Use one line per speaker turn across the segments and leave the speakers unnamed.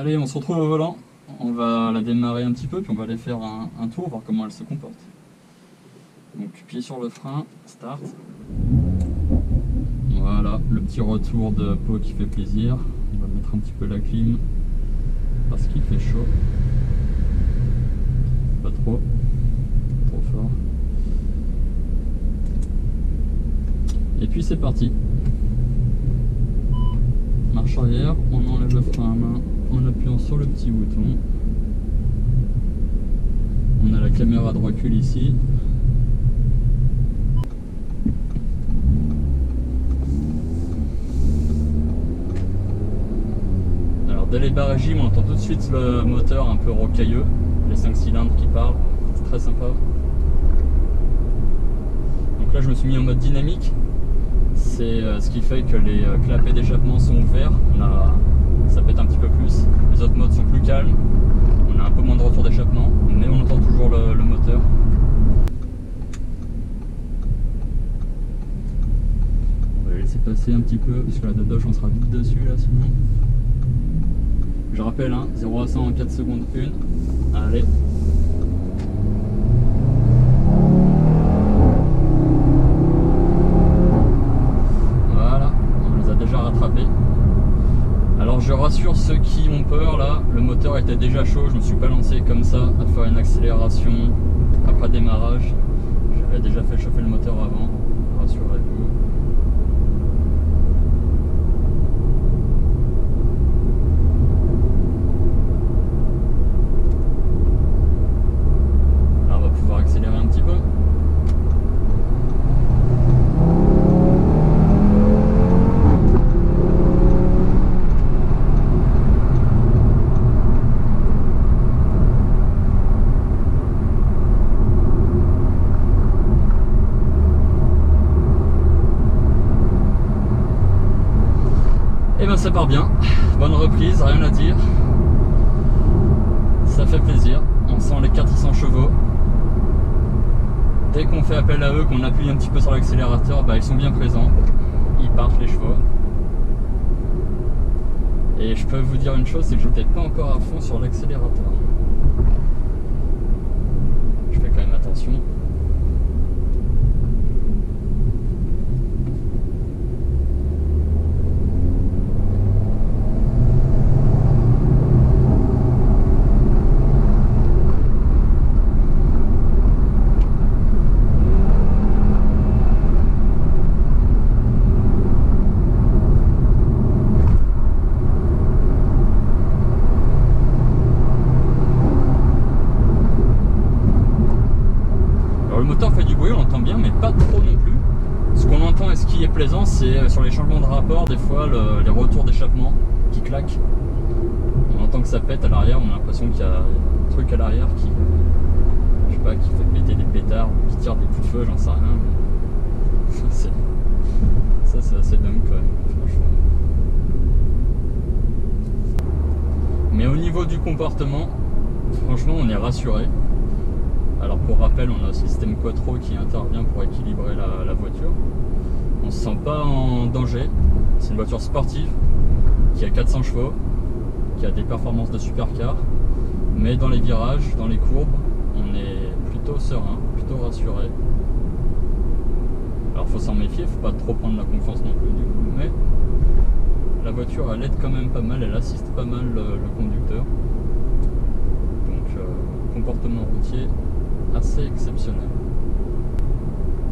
Allez, on se retrouve au volant. On va la démarrer un petit peu, puis on va aller faire un tour, voir comment elle se comporte. Donc pied sur le frein, start. Voilà, le petit retour de peau qui fait plaisir. On va mettre un petit peu la clim parce qu'il fait chaud. Pas trop fort. Et puis c'est parti. Marche arrière, on enlève le frein à main en appuyant sur le petit bouton. On a la caméra de recul ici. Alors dès les barres régime, on entend tout de suite le moteur un peu rocailleux, les 5 cylindres qui parlent, c'est très sympa. Donc là je me suis mis en mode dynamique. C'est ce qui fait que les clapets d'échappement sont ouverts, ça pète un petit peu plus. Les autres modes sont plus calmes, on a un peu moins de retour d'échappement, mais on entend toujours le moteur. On va laisser passer un petit peu, parce que la Dodge on sera vite dessus là sinon. Je rappelle, 0 à 100 en 4 secondes 1. Allez. Alors je rassure ceux qui ont peur là, le moteur était déjà chaud, je me suis pas lancé comme ça à faire une accélération après démarrage. J'avais déjà fait chauffer le moteur avant, rassurez-vous. Là on va pouvoir accélérer un petit peu. Et ben ça part bien, bonne reprise, rien à dire, ça fait plaisir, on sent les 400 chevaux. Dès qu'on fait appel à eux, qu'on appuie un petit peu sur l'accélérateur, ils sont bien présents, ils partent les chevaux. Et je peux vous dire une chose, c'est que je n'étais pas encore à fond sur l'accélérateur. Je fais quand même attention. Le moteur fait du bruit, on l'entend bien, mais pas trop non plus. Ce qu'on entend et ce qui est plaisant, c'est sur les changements de rapport, des fois les retours d'échappement qui claquent. On entend que ça pète à l'arrière, on a l'impression qu'il y a un truc à l'arrière qui, je sais pas, qui fait péter des pétards, qui tire des coups de feu, j'en sais rien. Ça c'est assez dingue quand même, franchement. Mais au niveau du comportement, franchement on est rassuré. Alors pour rappel, on a un système Quattro qui intervient pour équilibrer la voiture. On ne se sent pas en danger. C'est une voiture sportive qui a 400 chevaux, qui a des performances de supercar. Mais dans les virages, dans les courbes, on est plutôt serein, plutôt rassuré. Alors faut s'en méfier, faut pas trop prendre la confiance non plus du coup. Mais la voiture elle aide quand même pas mal, elle assiste pas mal le conducteur. Donc comportement routier assez exceptionnel.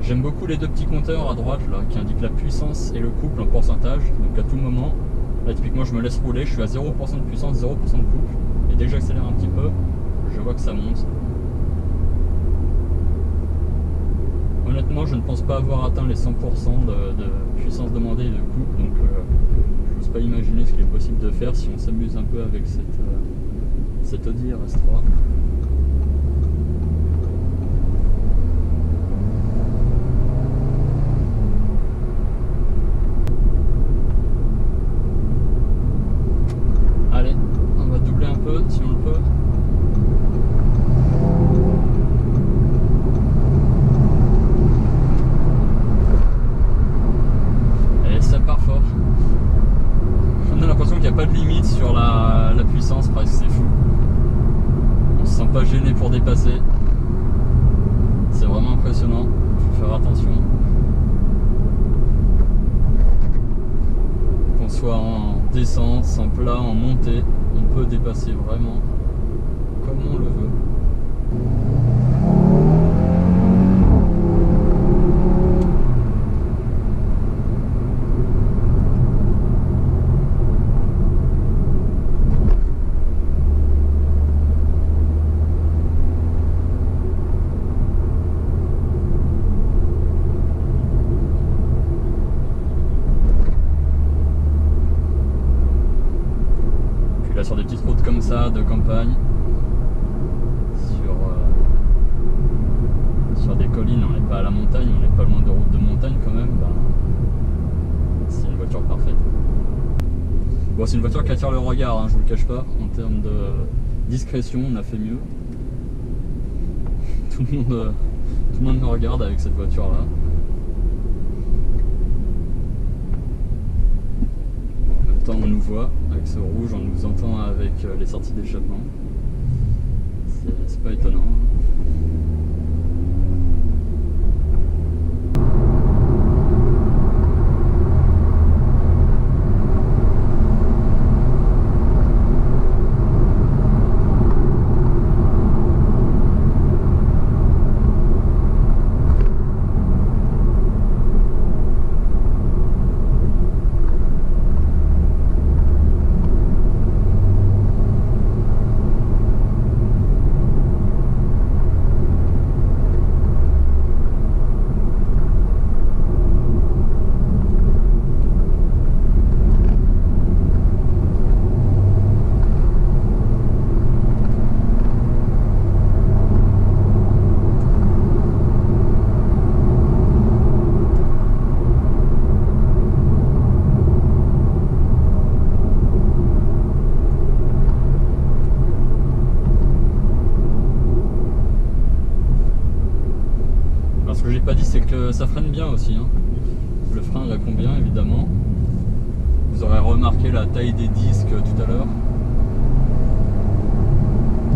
J'aime beaucoup les deux petits compteurs à droite là qui indiquent la puissance et le couple en pourcentage. Donc à tout moment, là typiquement je me laisse rouler, je suis à 0% de puissance, 0% de couple. Et dès que j'accélère un petit peu, je vois que ça monte. Honnêtement, je ne pense pas avoir atteint les 100% de puissance demandée et de couple. Donc je n'ose pas imaginer ce qu'il est possible de faire si on s'amuse un peu avec cette Audi RS3. Allez, on va doubler un peu si on le peut. Et ça part fort. On a l'impression qu'il n'y a pas de limite sur la puissance. attention. Qu'on soit en descente, en plat, en montée, on peut dépasser vraiment comme on le veut. Sur des petites routes comme ça de campagne, sur des collines, on n'est pas à la montagne, on n'est pas loin de routes de montagne quand même, ben, c'est une voiture parfaite. Bon, c'est une voiture qui attire le regard, hein, je vous le cache pas, en termes de discrétion on a fait mieux. Tout le monde me regarde avec cette voiture là. On nous voit avec ce rouge, on nous entend avec les sorties d'échappement. C'est pas étonnant. Ce que j'ai pas dit, c'est que ça freine bien aussi, hein. Le frein répond bien évidemment. Vous aurez remarqué la taille des disques tout à l'heure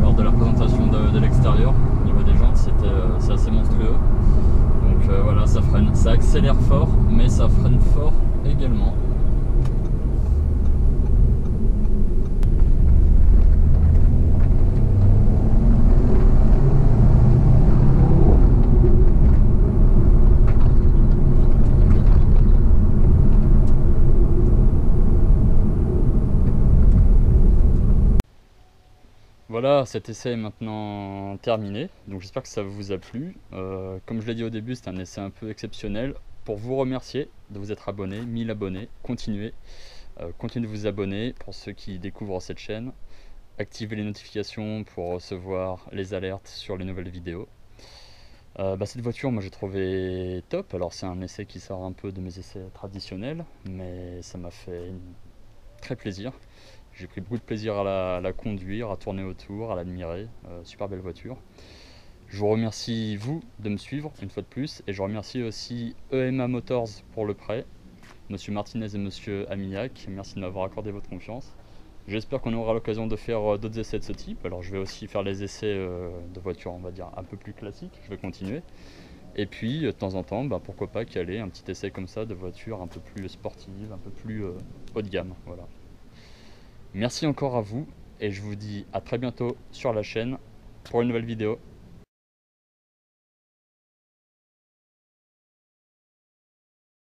lors de la présentation de l'extérieur. Au niveau des jantes, c'est assez monstrueux. Donc voilà, ça freine. Ça accélère fort, mais ça freine fort également. Voilà, cet essai est maintenant terminé, donc j'espère que ça vous a plu. Comme je l'ai dit au début, c'est un essai un peu exceptionnel. Pour vous remercier de vous être abonné, 1000 abonnés, continuez de vous abonner pour ceux qui découvrent cette chaîne. Activez les notifications pour recevoir les alertes sur les nouvelles vidéos. Cette voiture, moi j'ai trouvé top. Alors c'est un essai qui sort un peu de mes essais traditionnels, mais ça m'a fait très plaisir. J'ai pris beaucoup de plaisir à la conduire, à tourner autour, à l'admirer. Super belle voiture. Je vous remercie, vous, de me suivre une fois de plus. Et je remercie aussi EMA Motors pour le prêt. Monsieur Martinez et Monsieur Amillac, merci de m'avoir accordé votre confiance. J'espère qu'on aura l'occasion de faire d'autres essais de ce type. Alors je vais aussi faire les essais de voitures, on va dire, un peu plus classiques. Je vais continuer. Et puis, de temps en temps, pourquoi pas caler un petit essai comme ça de voiture un peu plus sportive, un peu plus haut de gamme. Voilà. Merci encore à vous et je vous dis à très bientôt sur la chaîne pour une nouvelle vidéo.